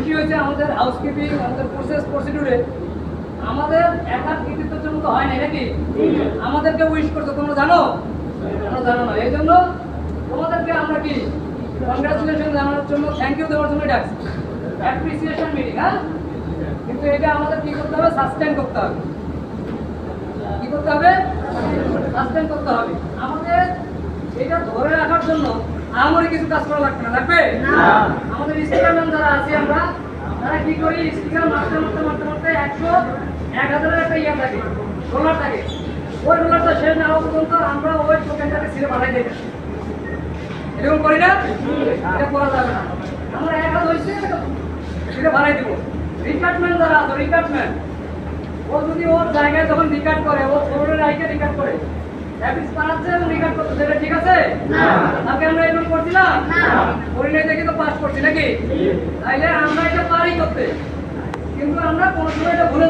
খুশি হয়েছে আমাদের হাউসকিপিং, আমাদের প্রসিডিউরে আমাদের একার কৃতিত্বের জন্য তো হয় না নাকি? আমাদেরকে উইশ করছো, তোমরা জানো? তোমরা জানো না, এই জন্য তোমাদেরকে আমরা কি কংগ্রাচুলেশন জানানোর জন্য, থ্যাংক ইউ দেওয়ার জন্য ডাকছি, অ্যাপ্রিসিয়েশন মিটিং। হ্যাঁ, কিন্তু এটা আমাদের কি করতে হবে? সাস্টেন করতে হবে। কি করতে হবে? সাস্টেন করতে হবে। আমাদের এটা ধরে রাখার জন্য আমারই কিছু কাজ করা লাগবে না, লাগবে না? আমাদের স্টিকারম্যান যারা আছে আমরা, তারা কি করি? স্টিকার মারতে মারতে মারতে মারতে 1000-এর একটা ইয়ে থাকে, রোলার থাকে। ওই রোলারটা শেষ না হওয়া পর্যন্ত আমরা ওই টোকেনটাকে ছিঁড়ে পাঠাই দিই। এরকম করি না? এটা করা যাবে না। আমরা 1000 হয়েছে সেটা বাড়াই দিব। রিকার্ডমেন্ট যারা আছে, রিকার্ডমেন্ট, ও যদি ওর জায়গায় যখন রিকার্ড করে, ও ফোনের আইকে রিকার্ড করে, অ্যাপিস বানাচ্ছে এবং রিকার্ড করতে, সেটা ঠিক আছে? তাকে আমরা এরকম করছি না? করি নাই দেখি তো পাস করছি নাকি? তাইলে আমরা এটা পারি করতে, কিন্তু আমরা কোনো সময় এটা ভুলে